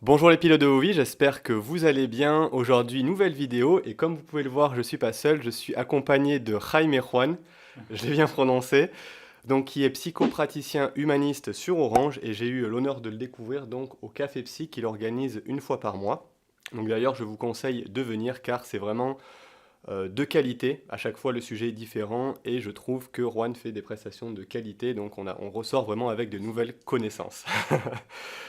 Bonjour les pilotes de vos vies, j'espère que vous allez bien. Aujourd'hui, nouvelle vidéo et comme vous pouvez le voir, je suis pas seul, je suis accompagné de Jaime Juan, je l'ai bien prononcé, donc qui est psychopraticien humaniste sur Orange et j'ai eu l'honneur de le découvrir donc au Café Psy qu'il organise une fois par mois. Donc d'ailleurs, je vous conseille de venir car c'est vraiment de qualité. À chaque fois, le sujet est différent et je trouve que Juan fait des prestations de qualité, donc on ressort vraiment avec de nouvelles connaissances.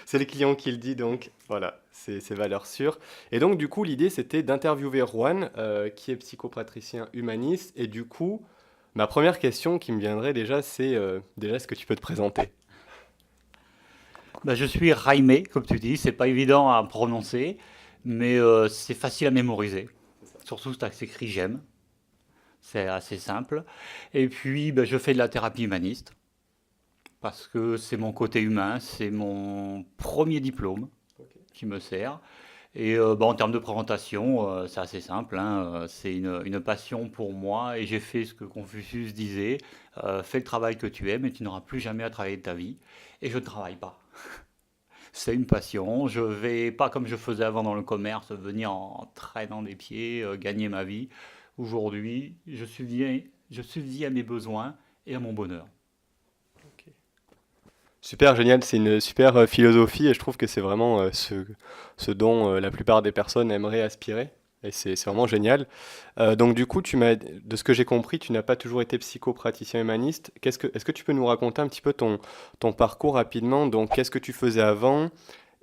C'est le client qui le dit, donc voilà, c'est valeur sûre. Et donc, du coup, l'idée, c'était d'interviewer Juan, qui est psychopatricien humaniste. Et du coup, ma première question qui me viendrait déjà, c'est déjà, est-ce que tu peux te présenter? Je suis Jaime, comme tu dis, c'est pas évident à prononcer, mais c'est facile à mémoriser. Surtout si tu écrit j'aime, c'est assez simple. Et puis je fais de la thérapie humaniste, parce que c'est mon côté humain, c'est mon premier diplôme Ok. qui me sert. Et en termes de présentation, c'est assez simple, hein, c'est une passion pour moi et j'ai fait ce que Confucius disait, fais le travail que tu aimes et tu n'auras plus jamais à travailler de ta vie. Et je ne travaille pas. C'est une passion. Je vais pas comme je faisais avant dans le commerce, venir en traînant des pieds, gagner ma vie. Aujourd'hui, je subvis à mes besoins et à mon bonheur. Ok. Super génial, c'est une super philosophie et je trouve que c'est vraiment ce dont la plupart des personnes aimeraient aspirer. Et c'est vraiment génial. Donc du coup, de ce que j'ai compris, tu n'as pas toujours été psychopraticien humaniste. Est-ce que tu peux nous raconter un petit peu ton parcours rapidement? Donc qu'est-ce que tu faisais avant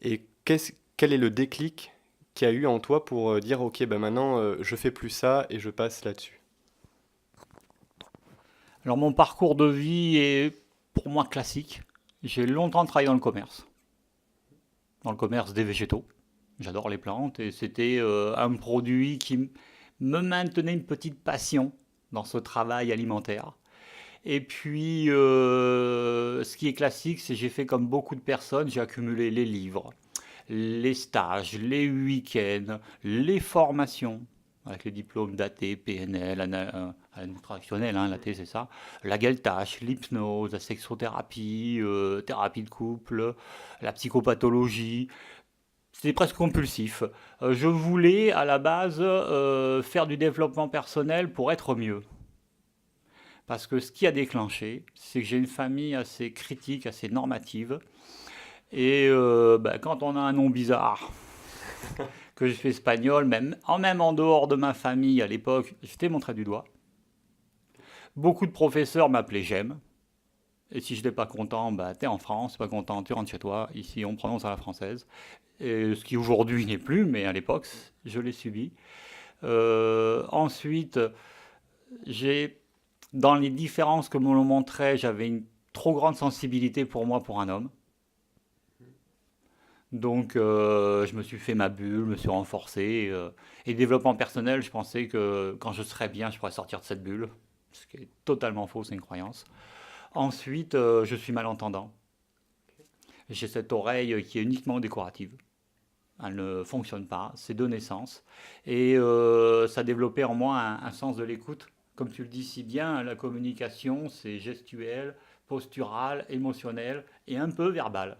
et quel est le déclic qu'il y a eu en toi pour dire ok, ben maintenant je fais plus ça et je passe là-dessus. Alors mon parcours de vie est pour moi classique. J'ai longtemps travaillé dans le commerce des végétaux. J'adore les plantes et c'était un produit qui me maintenait une petite passion dans ce travail alimentaire. Et puis, ce qui est classique, c'est que j'ai fait comme beaucoup de personnes, j'ai accumulé les livres, les stages, les week-ends, les formations, avec les diplômes d'AT, PNL, nutritionnel, hein, l'AT c'est ça, la gueltache, l'hypnose, la sexothérapie, thérapie de couple, la psychopathologie. C'était presque compulsif. Je voulais à la base faire du développement personnel pour être mieux. Parce que ce qui a déclenché, c'est que j'ai une famille assez critique, assez normative. Et quand on a un nom bizarre, que je suis espagnol, même en dehors de ma famille à l'époque, j'étais montré du doigt. Beaucoup de professeurs m'appelaient J'aime. Et si je n'étais pas content, t'es en France, pas content, tu rentres chez toi. Ici, on prononce à la française. Et ce qui aujourd'hui n'est plus, mais à l'époque, je l'ai subi. Ensuite, j'ai dans les différences que me l'on montrait, j'avais une trop grande sensibilité pour moi pour un homme. Donc je me suis fait ma bulle, me suis renforcé. Et développement personnel, je pensais que quand je serais bien, je pourrais sortir de cette bulle. Ce qui est totalement faux, c'est une croyance. Ensuite, je suis malentendant. J'ai cette oreille qui est uniquement décorative. Elle ne fonctionne pas, c'est de naissance. Et ça a développé en moi un sens de l'écoute. Comme tu le dis si bien, la communication, c'est gestuel, postural, émotionnel et un peu verbal.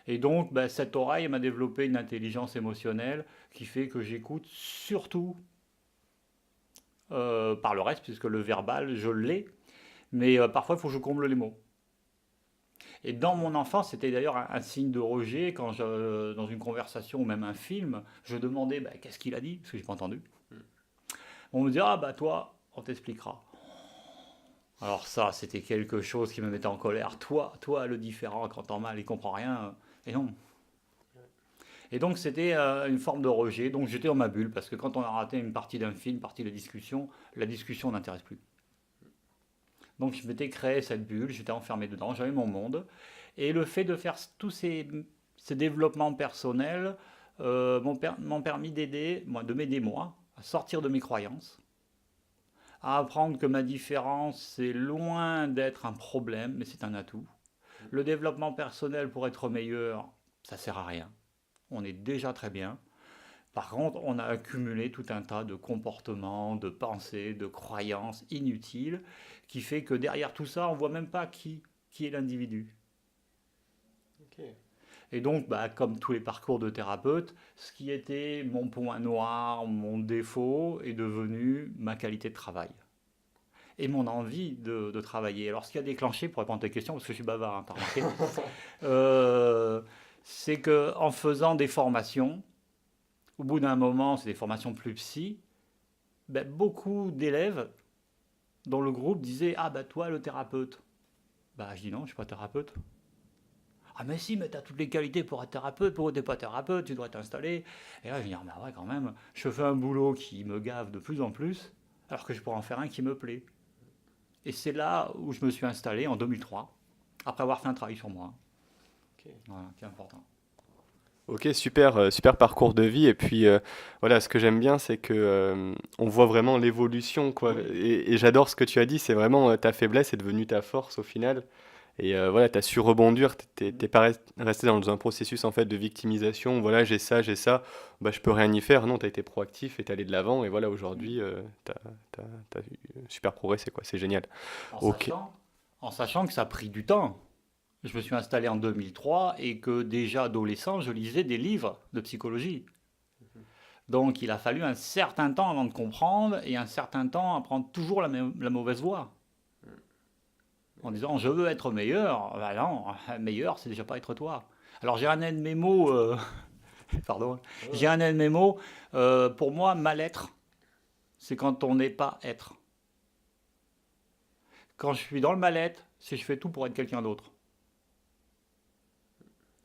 Et donc, cette oreille m'a développé une intelligence émotionnelle qui fait que j'écoute surtout par le reste, puisque le verbal, je l'ai, mais parfois il faut que je comble les mots. Et dans mon enfance, c'était d'ailleurs un signe de rejet quand dans une conversation ou même un film, je demandais qu'est-ce qu'il a dit, parce que j'ai pas entendu. On me dit ah toi, on t'expliquera. Alors ça, c'était quelque chose qui me mettait en colère. Toi, le différent, quand t'en mal, il comprend rien. Et non. Et donc c'était une forme de rejet. Donc j'étais dans ma bulle parce que quand on a raté une partie d'un film, une partie de la discussion n'intéresse plus. Donc je m'étais créé cette bulle, j'étais enfermé dedans, j'avais mon monde. Et le fait de faire tous ces développements personnels m'ont permis de m'aider moi, à sortir de mes croyances, à apprendre que ma différence, c'est loin d'être un problème, mais c'est un atout. Le développement personnel pour être meilleur, ça sert à rien. On est déjà très bien. Par contre, on a accumulé tout un tas de comportements, de pensées, de croyances inutiles, qui fait que derrière tout ça, on ne voit même pas qui est l'individu. Ok. Et donc, bah, comme tous les parcours de thérapeute, ce qui était mon point noir, mon défaut, est devenu ma qualité de travail. Et mon envie de travailler. Alors, ce qui a déclenché, pour répondre à ta question, parce que je suis bavard, hein, t'as remarqué, euh, c'est qu'en faisant des formations, au bout d'un moment, c'est des formations plus psy, ben, beaucoup d'élèves dans le groupe disaient: ah, bah toi, le thérapeute. Bah, je dis non, je ne suis pas thérapeute. Ah, mais si, mais tu as toutes les qualités pour être thérapeute, pour t'es pas thérapeute, tu dois t'installer. Et là, je dis: ah, bah ouais, quand même, je fais un boulot qui me gave de plus en plus, alors que je pourrais en faire un qui me plaît. Et c'est là où je me suis installé en 2003, après avoir fait un travail sur moi. Ok. Voilà, qui est important. Ok, super, super parcours de vie. Et puis voilà, ce que j'aime bien, c'est que on voit vraiment l'évolution, quoi. Oui. Et j'adore ce que tu as dit. C'est vraiment ta faiblesse est devenue ta force au final. Et voilà, tu as su rebondir. T'es pas resté dans un processus en fait de victimisation. Voilà, j'ai ça, bah je peux rien y faire. Non, tu as été proactif et t'es allé de l'avant. Et voilà, Mm. aujourd'hui, t'as super progressé, quoi. C'est génial. En Ok. sachant, en sachant que ça a pris du temps. Je me suis installé en 2003 et que déjà adolescent, je lisais des livres de psychologie. Donc il a fallu un certain temps avant de comprendre et un certain temps à prendre toujours la mauvaise voie. En disant je veux être meilleur. Ben non, meilleur c'est déjà pas être toi. Alors j'ai un aide mémo, pardon, j'ai un aide mémo. Pour moi, mal-être, c'est quand on n'est pas être. Quand je suis dans le mal-être, c'est que je fais tout pour être quelqu'un d'autre.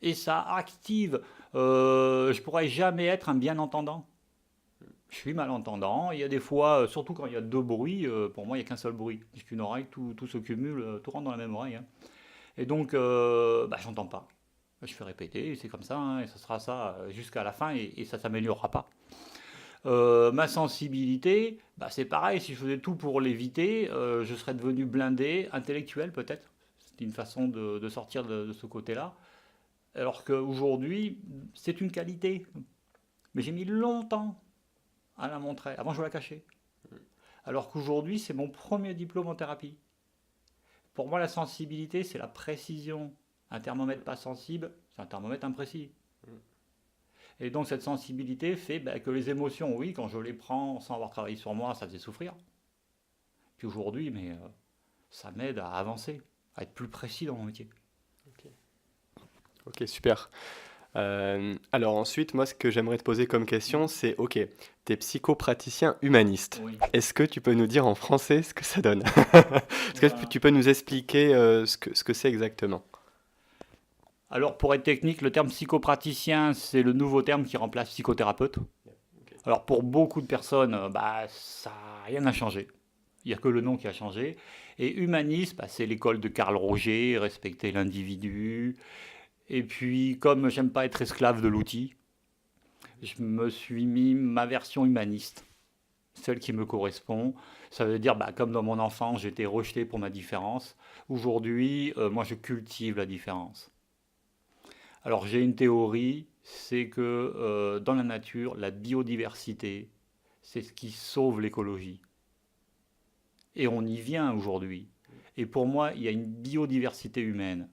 Et ça active. Je pourrais jamais être un bien entendant. Je suis malentendant. Il y a des fois, surtout quand il y a deux bruits, pour moi, il n'y a qu'un seul bruit. Parce qu'une oreille, tout se cumule, tout rentre dans la même oreille, hein. Et donc, bah, j'entends pas. Je fais répéter, c'est comme ça, hein, et ça sera ça jusqu'à la fin, et ça ne s'améliorera pas. Ma sensibilité, bah, c'est pareil, si je faisais tout pour l'éviter, je serais devenu blindé, intellectuel peut-être. C'est une façon de sortir de ce côté-là. Alors qu'aujourd'hui, c'est une qualité. Mais j'ai mis longtemps à la montrer. Avant, je la cachais. Alors qu'aujourd'hui, c'est mon premier diplôme en thérapie. Pour moi, la sensibilité, c'est la précision. Un thermomètre pas sensible, c'est un thermomètre imprécis. Et donc, cette sensibilité fait bah, que les émotions, oui, quand je les prends sans avoir travaillé sur moi, ça faisait souffrir. Puis aujourd'hui, mais ça m'aide à avancer, à être plus précis dans mon métier. Ok, ok, super. Alors ensuite, moi, ce que j'aimerais te poser comme question, c'est, ok, t'es psychopraticien humaniste. Oui. Est-ce que tu peux nous dire en français ce que ça donne? Est-ce que Voilà. tu peux nous expliquer ce que c'est exactement? Alors, pour être technique, le terme psychopraticien, c'est le nouveau terme qui remplace psychothérapeute. Ok. Alors, pour beaucoup de personnes, bah, ça rien n'a changé. Il n'y a que le nom qui a changé. Et humaniste, bah, c'est l'école de Carl Roger, respecter l'individu. Et puis, comme j'aime pas être esclave de l'outil, je me suis mis ma version humaniste, celle qui me correspond. Ça veut dire, bah, comme dans mon enfance, j'étais rejeté pour ma différence. Aujourd'hui, moi, je cultive la différence. Alors, j'ai une théorie, c'est que dans la nature, la biodiversité, c'est ce qui sauve l'écologie. Et on y vient aujourd'hui. Et pour moi, il y a une biodiversité humaine.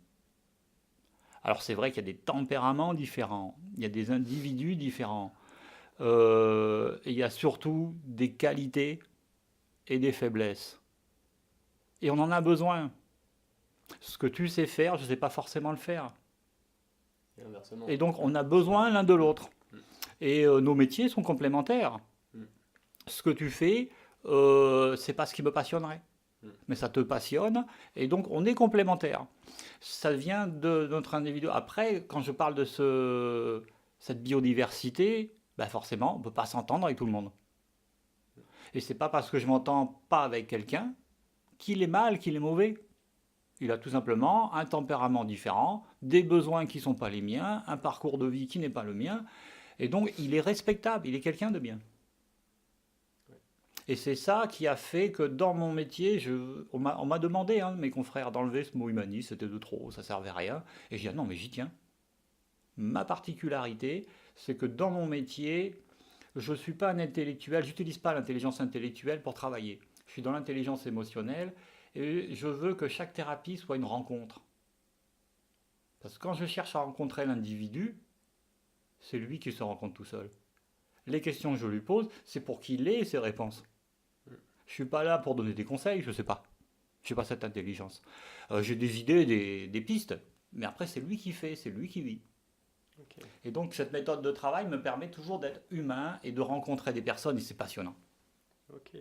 Alors c'est vrai qu'il y a des tempéraments différents, il y a des individus différents, et il y a surtout des qualités et des faiblesses. Et on en a besoin. Ce que tu sais faire, je ne sais pas forcément le faire. Et inversement. Et donc on a besoin l'un de l'autre. Mm. Et nos métiers sont complémentaires. Mm. Ce que tu fais, c'est pas ce qui me passionnerait. Mm. Mais ça te passionne, et donc on est complémentaires. Ça vient de notre individu. Après, quand je parle de cette biodiversité, ben forcément, on ne peut pas s'entendre avec tout le monde. Et c'est pas parce que je m'entends pas avec quelqu'un qu'il est mal, qu'il est mauvais. Il a tout simplement un tempérament différent, des besoins qui ne sont pas les miens, un parcours de vie qui n'est pas le mien, et donc il est respectable, il est quelqu'un de bien. Et c'est ça qui a fait que dans mon métier, on m'a demandé, hein, mes confrères, d'enlever ce mot humaniste, c'était de trop, ça servait à rien. Et j'ai dit: ah non, mais j'y tiens. Ma particularité, c'est que dans mon métier, je ne suis pas un intellectuel, j'utilise pas l'intelligence intellectuelle pour travailler. Je suis dans l'intelligence émotionnelle et je veux que chaque thérapie soit une rencontre. Parce que quand je cherche à rencontrer l'individu, c'est lui qui se rencontre tout seul. Les questions que je lui pose, c'est pour qu'il ait ses réponses. Je ne suis pas là pour donner des conseils, je ne sais pas. Je n'ai pas cette intelligence. J'ai des idées, des pistes, mais après c'est lui qui fait, c'est lui qui vit. Ok. Et donc cette méthode de travail me permet toujours d'être humain et de rencontrer des personnes et c'est passionnant. Ok.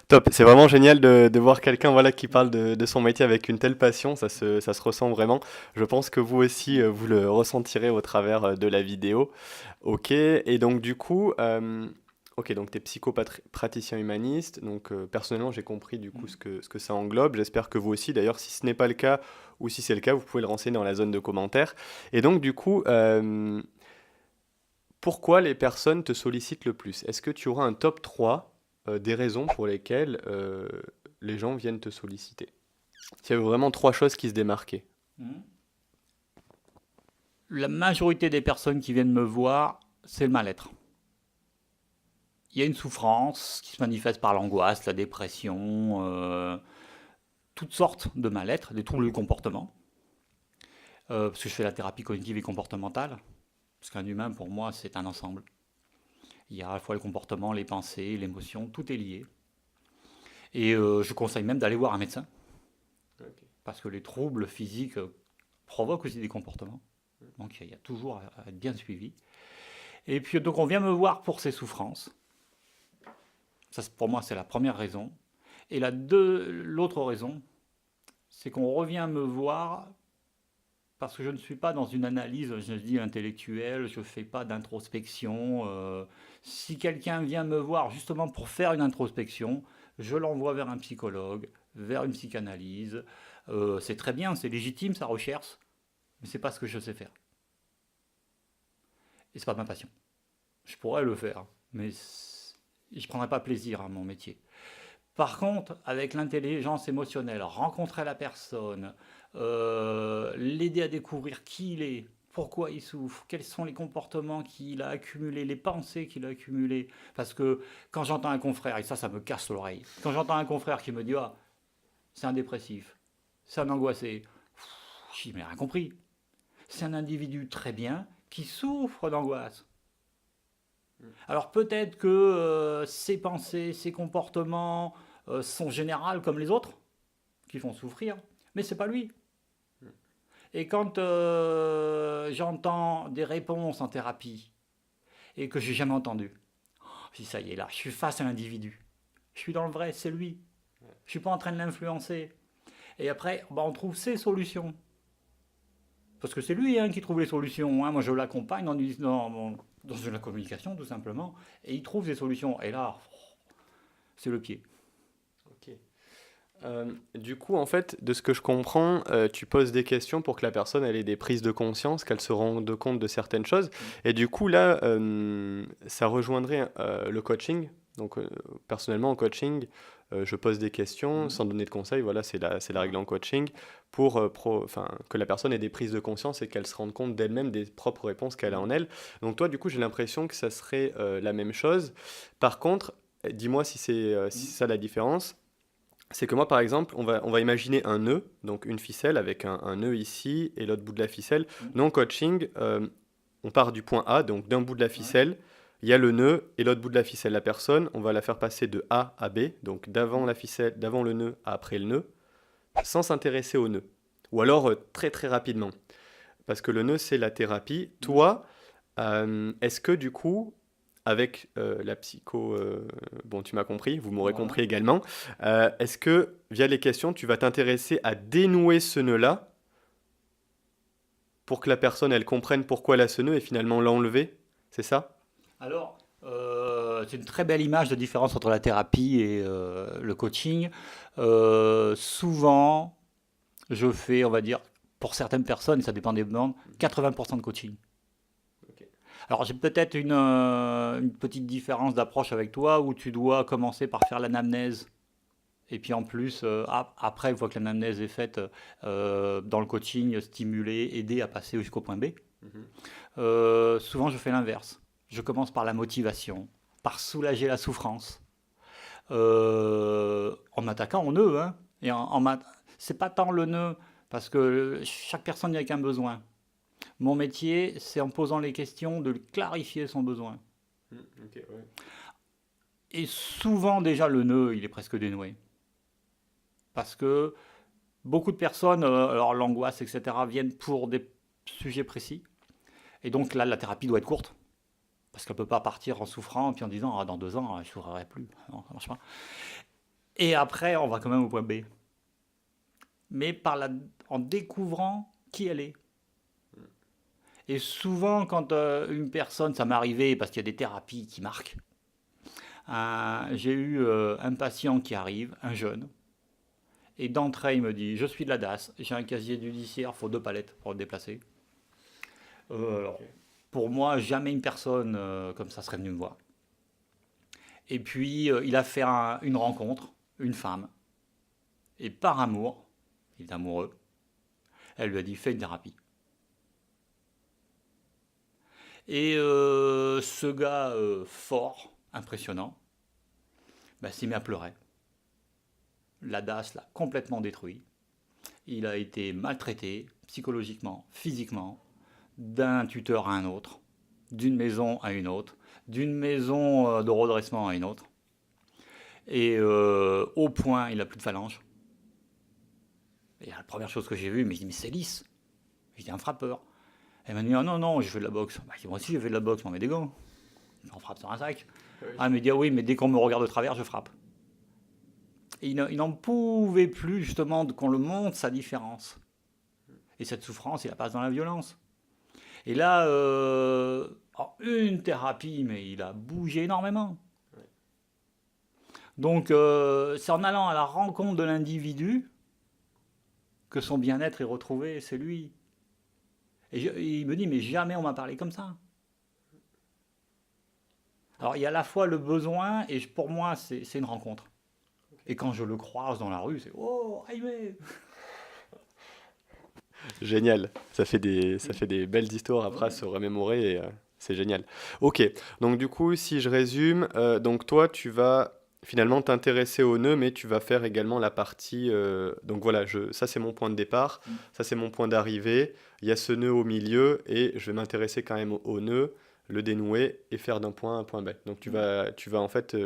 Top, c'est vraiment génial de voir quelqu'un voilà, qui parle de son métier avec une telle passion, ça se ressent vraiment. Je pense que vous aussi, vous le ressentirez au travers de la vidéo. Ok, et donc du coup, ok, donc tu es psychopraticien humaniste, donc personnellement j'ai compris du coup ce que ça englobe. J'espère que vous aussi, d'ailleurs si ce n'est pas le cas ou si c'est le cas, vous pouvez le renseigner dans la zone de commentaires. Et donc du coup, pourquoi les personnes te sollicitent le plus? Est-ce que tu auras un top 3 des raisons pour lesquelles les gens viennent te solliciter? S'il y avait vraiment trois choses qui se démarquaient. La majorité des personnes qui viennent me voir, c'est le mal-être. Il y a une souffrance qui se manifeste par l'angoisse, la dépression, toutes sortes de mal-être, des troubles du comportement. Parce que je fais la thérapie cognitive et comportementale. Parce qu'un humain, pour moi, c'est un ensemble. Il y a à la fois le comportement, les pensées, l'émotion, tout est lié. Et je conseille même d'aller voir un médecin. Ok. Parce que les troubles physiques provoquent aussi des comportements. Donc il y a toujours à être bien suivi. Et puis donc on vient me voir pour ces souffrances. Ça, pour moi, c'est la première raison. Et l'autre raison, c'est qu'on revient me voir parce que je ne suis pas dans une analyse, je dis intellectuelle, je ne fais pas d'introspection. Si quelqu'un vient me voir justement pour faire une introspection, je l'envoie vers un psychologue, vers une psychanalyse. C'est très bien, c'est légitime sa recherche, mais c'est pas ce que je sais faire. Et c'est pas ma passion. Je pourrais le faire, mais je ne prendrais pas plaisir à mon métier. Par contre, avec l'intelligence émotionnelle, rencontrer la personne, l'aider à découvrir qui il est, pourquoi il souffre, quels sont les comportements qu'il a accumulés, les pensées qu'il a accumulées. Parce que quand j'entends un confrère, et ça me casse l'oreille, quand j'entends un confrère qui me dit ah, c'est un dépressif, c'est un angoissé, je n'ai rien compris. C'est un individu très bien qui souffre d'angoisse. Alors peut-être que ses pensées, ses comportements sont généraux comme les autres, qui font souffrir, mais c'est pas lui. Et quand j'entends des réponses en thérapie et que j'ai jamais entendu, je dis ça y est là, je suis face à l'individu. Je suis dans le vrai, c'est lui. Je suis pas en train de l'influencer. Et après, on trouve ses solutions. Parce que c'est lui qui trouve les solutions. Moi, je l'accompagne dans la communication, tout simplement. Et il trouve des solutions. Et là, c'est le pied. Ok. Du coup, en fait, de ce que je comprends, tu poses des questions pour que la personne elle ait des prises de conscience, qu'elle se rende compte de certaines choses. Et du coup, là, ça rejoindrait le coaching. Donc, personnellement, en coaching, je pose des questions sans donner de conseils. Voilà, c'est la règle en coaching pour que la personne ait des prises de conscience et qu'elle se rende compte d'elle-même des propres réponses qu'elle a en elle. Donc, toi, du coup, j'ai l'impression que ça serait la même chose. Par contre, dis-moi si c'est ça la différence. C'est que moi, par exemple, on va imaginer un nœud, donc une ficelle avec un nœud ici et l'autre bout de la ficelle. Nous, en coaching, on part du point A, donc d'un bout de la ficelle, il y a le nœud et l'autre bout de la ficelle. La personne, on va la faire passer de A à B, donc d'avant la ficelle, d'avant le nœud à après le nœud, sans s'intéresser au nœud. Ou alors très très rapidement. Parce que le nœud, c'est la thérapie. Toi, est-ce que du coup, avec la psycho, bon, tu m'as compris, vous m'aurez compris également, est-ce que via les questions, tu vas t'intéresser à dénouer ce nœud-là pour que la personne, elle comprenne pourquoi elle a ce nœud et finalement l'enlever? C'est ça? Alors, c'est une très belle image de différence entre la thérapie et le coaching. Souvent, je fais, on va dire, pour certaines personnes, et ça dépend des demandes, 80% de coaching. Ok. Alors j'ai peut-être une petite différence d'approche avec toi où tu dois commencer par faire l'anamnèse. Et puis en plus, après, une fois que l'anamnèse est faite, dans le coaching, stimuler, aider à passer jusqu'au point B. Souvent, je fais l'inverse. Je commence par la motivation, par soulager la souffrance, en m'attaquant au nœud. Et c'est pas tant le nœud, parce que chaque personne n'y a qu'un besoin. Mon métier, c'est en posant les questions de clarifier son besoin. Ok, ouais. Et souvent, déjà, le nœud, il est presque dénoué. Parce que beaucoup de personnes, alors l'angoisse, etc., viennent pour des sujets précis. Et donc là, la thérapie doit être courte. Parce qu'elle ne peut pas partir en souffrant, puis en disant, ah, dans 2 ans, je ne souffrirai plus. Non, ça ne marche pas. Et après, on va quand même au point B. Mais en découvrant qui elle est. Et souvent, quand une personne, ça m'est arrivé, parce qu'il y a des thérapies qui marquent, j'ai eu un patient qui arrive, un jeune, et d'entrée, il me dit, je suis de la DAS, j'ai un casier judiciaire, il faut 2 palettes pour le déplacer. Alors, pour moi, jamais une personne comme ça serait venue me voir. Et puis, il a fait une rencontre, une femme, et par amour, il est amoureux, elle lui a dit, fais une thérapie. Et ce gars fort, impressionnant, s'est mis à pleurer. La DAS l'a complètement détruit. Il a été maltraité psychologiquement, physiquement, d'un tuteur à un autre, d'une maison à une autre, d'une maison de redressement à une autre. Et au point, il n'a plus de phalange. Et la première chose que j'ai vue, mais je dis, mais c'est lisse. J'étais un frappeur. Elle m'a dit, ah non, non, je fais de la boxe. Moi aussi, j'ai fait de la boxe, on met des gants. On frappe sur un sac. Oui. Ah, elle me dit, ah oui, mais dès qu'on me regarde de travers, je frappe. Et il n'en pouvait plus, justement, qu'on le montre sa différence. Et cette souffrance, il la passe dans la violence. Et là, une thérapie, mais il a bougé énormément. Oui. Donc, c'est en allant à la rencontre de l'individu que son bien-être est retrouvé, c'est lui. Et il me dit, mais jamais on m'a parlé comme ça. Alors, il y a à la fois le besoin, et pour moi, c'est une rencontre. Et quand je le croise dans la rue, c'est « Oh, Jaime !» Génial. Ça fait des belles histoires après à se remémorer, et c'est génial. Ok, donc du coup, si je résume, donc toi, tu vas finalement t'intéresser au nœud, mais tu vas faire également la partie... donc voilà, ça c'est mon point de départ, ça c'est mon point d'arrivée, il y a ce nœud au milieu, et je vais m'intéresser quand même au nœud, le dénouer, et faire d'un point A à un point B. Donc tu vas en fait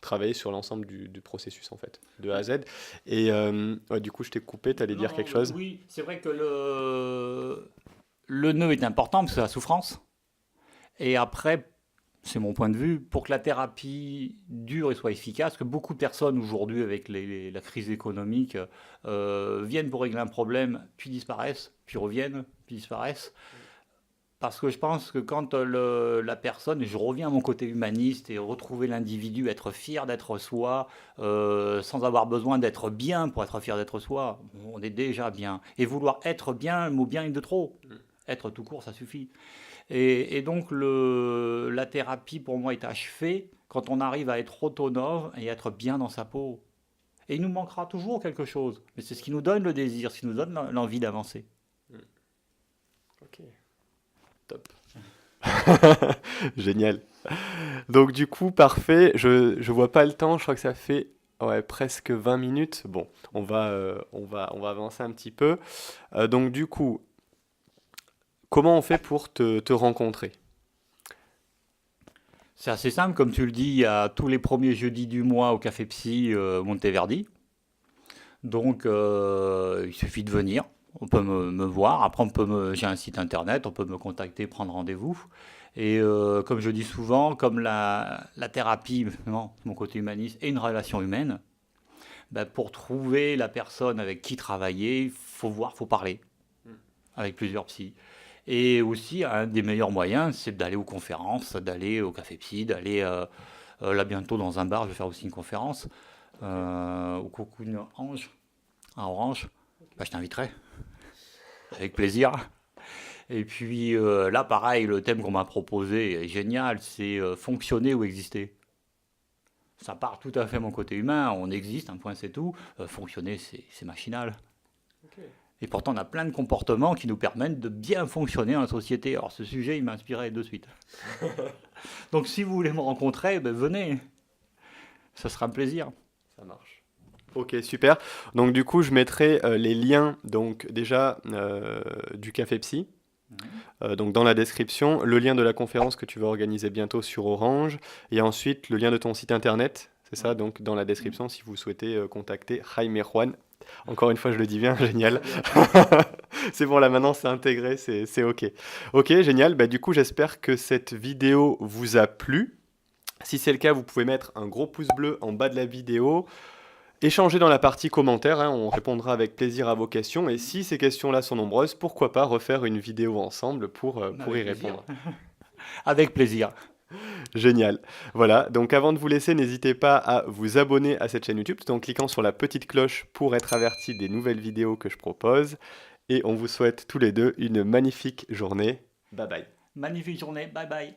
travailler sur l'ensemble du processus, en fait, de A à Z. Et ouais, du coup, je t'ai coupé, tu allais dire quelque chose? Oui, c'est vrai que le nœud est important, parce que c'est la souffrance. Et après, c'est mon point de vue, pour que la thérapie dure et soit efficace, que beaucoup de personnes aujourd'hui, avec la crise économique, viennent pour régler un problème, puis disparaissent, puis reviennent, puis disparaissent. Parce que je pense que quand la personne, et je reviens à mon côté humaniste, et retrouver l'individu, être fier d'être soi, sans avoir besoin d'être bien pour être fier d'être soi, on est déjà bien. Et vouloir être bien, le mot bien est de trop. Être tout court, ça suffit. Et donc la thérapie, pour moi, est achevée quand on arrive à être autonome et être bien dans sa peau. Et il nous manquera toujours quelque chose. Mais c'est ce qui nous donne le désir, ce qui nous donne l'envie d'avancer. Ok. Top. Génial. Donc du coup, parfait. Je vois pas le temps. Je crois que ça fait presque 20 minutes. Bon, on va avancer un petit peu. Donc du coup, comment on fait pour te rencontrer? C'est assez simple, comme tu le dis, il y a tous les premiers jeudis du mois au Café Psy Monteverdi. Donc il suffit de venir. On peut me voir. Après, j'ai un site internet, on peut me contacter, prendre rendez-vous. Et comme je dis souvent, comme la thérapie, mon côté humaniste, est une relation humaine, pour trouver la personne avec qui travailler, il faut voir, il faut parler avec plusieurs psys. Et aussi, un des meilleurs moyens, c'est d'aller aux conférences, d'aller au Café Psy, d'aller là bientôt dans un bar, je vais faire aussi une conférence, au Cocoon Ange, à Orange. Je t'inviterai. Avec plaisir. Et puis là, pareil, le thème qu'on m'a proposé est génial, c'est fonctionner ou exister. Ça part tout à fait mon côté humain, on existe, un point c'est tout. Fonctionner, c'est machinal. Okay. Et pourtant, on a plein de comportements qui nous permettent de bien fonctionner dans la société. Alors ce sujet, il m'a inspiré de suite. Donc si vous voulez me rencontrer, venez. Ça sera un plaisir. Ça marche. Ok, super. Donc du coup, je mettrai les liens, donc déjà du Café Psy, Donc dans la description, le lien de la conférence que tu vas organiser bientôt sur Orange, et ensuite le lien de ton site internet, c'est ça, Ouais. donc dans la description si vous souhaitez contacter Jaime Juan. Encore une fois, je le dis bien, génial. C'est bon, là maintenant c'est intégré, c'est ok. Ok, génial, bah, du coup j'espère que cette vidéo vous a plu. Si c'est le cas, vous pouvez mettre un gros pouce bleu en bas de la vidéo. Échangez dans la partie commentaires, hein, on répondra avec plaisir à vos questions. Et si ces questions-là sont nombreuses, pourquoi pas refaire une vidéo ensemble pour y Avec plaisir. répondre. Avec plaisir. Génial. Voilà, donc avant de vous laisser, n'hésitez pas à vous abonner à cette chaîne YouTube tout en cliquant sur la petite cloche pour être averti des nouvelles vidéos que je propose. Et on vous souhaite tous les deux une magnifique journée. Bye bye. Magnifique journée. Bye bye.